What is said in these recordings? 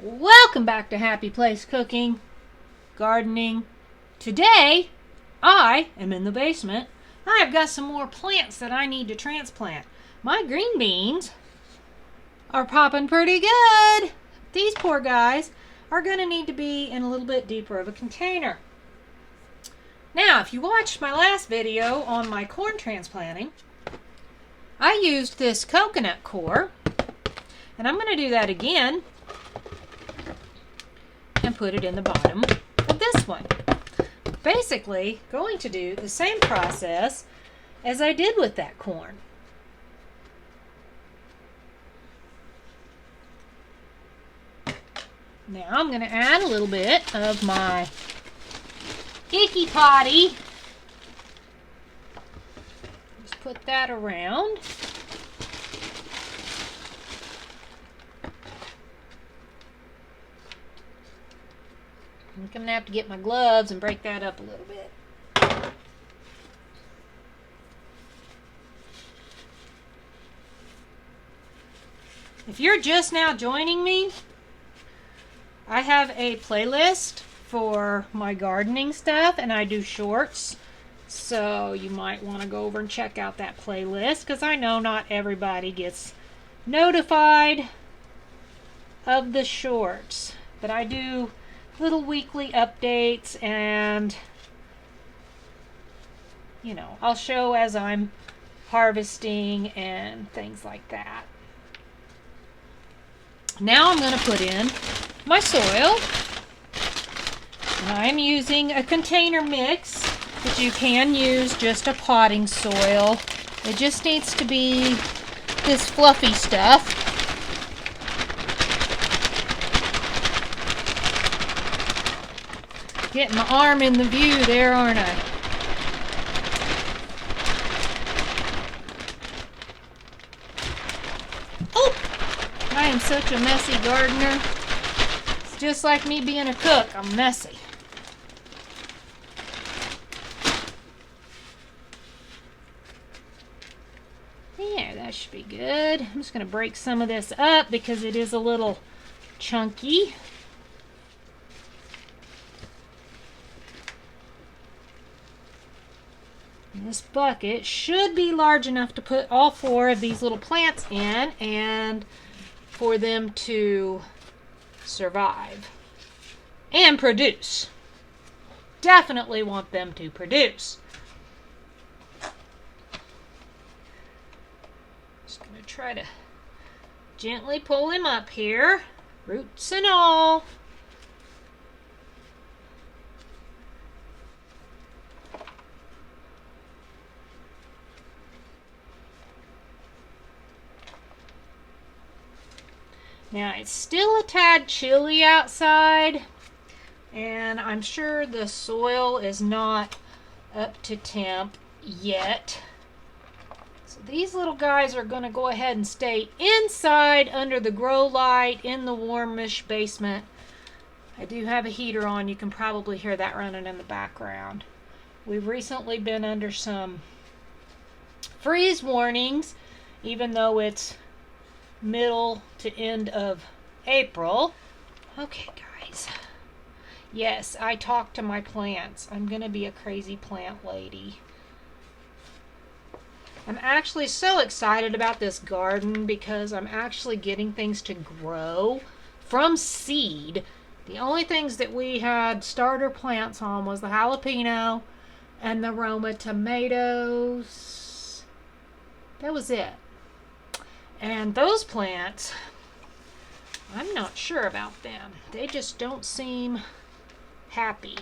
Welcome back to Happy Place Cooking, Gardening. Today, I am in the basement. I have got some more plants that I need to transplant. My green beans are popping pretty good. These poor guys are going to need to be in a little bit deeper of a container. Now, if you watched my last video on my corn transplanting, I used this coconut core, and I'm going to do that again and put it in the bottom of this one. Basically, going to do the same process as I did with that corn. Now I'm going to add a little bit of my icky potty. Just put that around. I'm going to have to get my gloves and break that up a little bit. If you're just now joining me, I have a playlist for my gardening stuff, and I do shorts. So you might want to go over and check out that playlist, because I know not everybody gets notified of the shorts. But I do little weekly updates, and I'll show as I'm harvesting and things like that. Now I'm going to put in my soil, and I'm using a container mix, but you can use just a potting soil. It just needs to be this fluffy stuff. Getting my arm in the view there, aren't I? Oh! I am such a messy gardener. It's just like me being a cook. I'm messy. There, that should be good. I'm just going to break some of this up because it is a little chunky. This bucket should be large enough to put all 4 of these little plants in and for them to survive and produce. Definitely want them to produce. Just going to try to gently pull him up here, roots and all. Now, it's still a tad chilly outside, and I'm sure the soil is not up to temp yet. So these little guys are going to go ahead and stay inside under the grow light in the warmish basement. I do have a heater on. You can probably hear that running in the background. We've recently been under some freeze warnings, even though it's middle to end of April. Okay, guys. Yes, I talk to my plants. I'm going to be a crazy plant lady. I'm actually so excited about this garden because I'm actually getting things to grow from seed. The only things that we had starter plants on was the jalapeno and the Roma tomatoes. That was it. And those plants, I'm not sure about them. They just don't seem happy.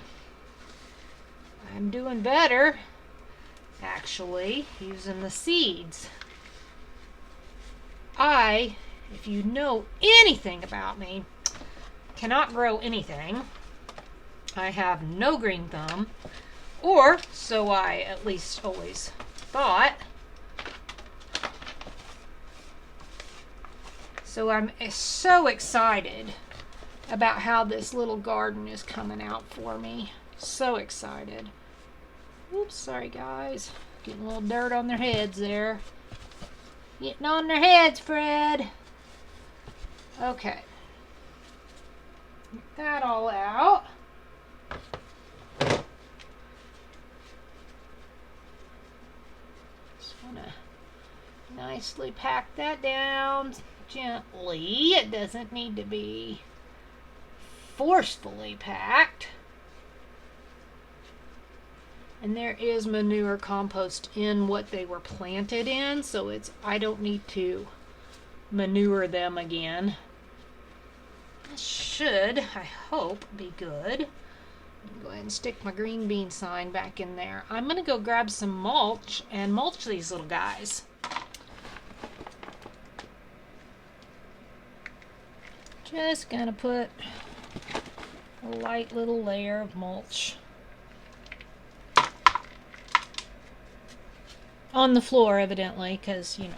I'm doing better, actually, using the seeds. If you know anything about me, cannot grow anything. I have no green thumb, or so I at least always thought. So I'm so excited about how this little garden is coming out for me. So excited. Oops, sorry guys. Getting a little dirt on their heads there. Getting on their heads, Fred. Okay. Get that all out. Just want to nicely pack that down gently. It doesn't need to be forcefully packed. And there is manure compost in what they were planted in, so I don't need to manure them again. This should, I hope, be good. Go ahead and stick my green bean sign back in there. I'm going to go grab some mulch and mulch these little guys. Just going to put a light little layer of mulch on the floor, evidently, because, you know,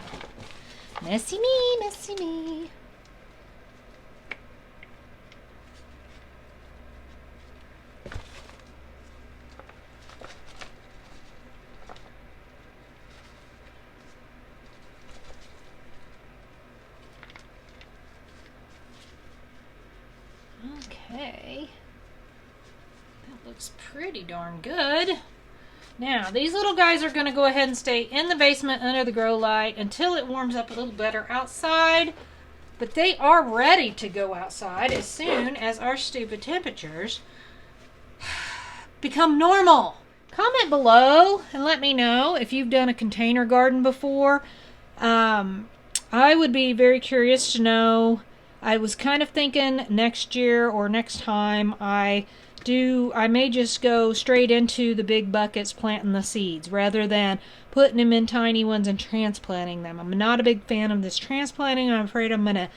messy me, messy me. Okay, that looks pretty darn good. Now, these little guys are going to go ahead and stay in the basement under the grow light until it warms up a little better outside. But they are ready to go outside as soon as our stupid temperatures become normal. Comment below and let me know if you've done a container garden before. I would be very curious to know. I was kind of thinking next year or next time I may just go straight into the big buckets planting the seeds rather than putting them in tiny ones and transplanting them. I'm not a big fan of this transplanting. I'm afraid I'm going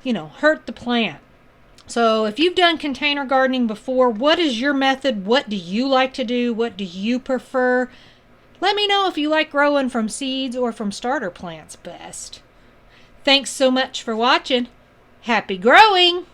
to, hurt the plant. So if you've done container gardening before, what is your method? What do you like to do? What do you prefer? Let me know if you like growing from seeds or from starter plants best. Thanks so much for watching. Happy growing!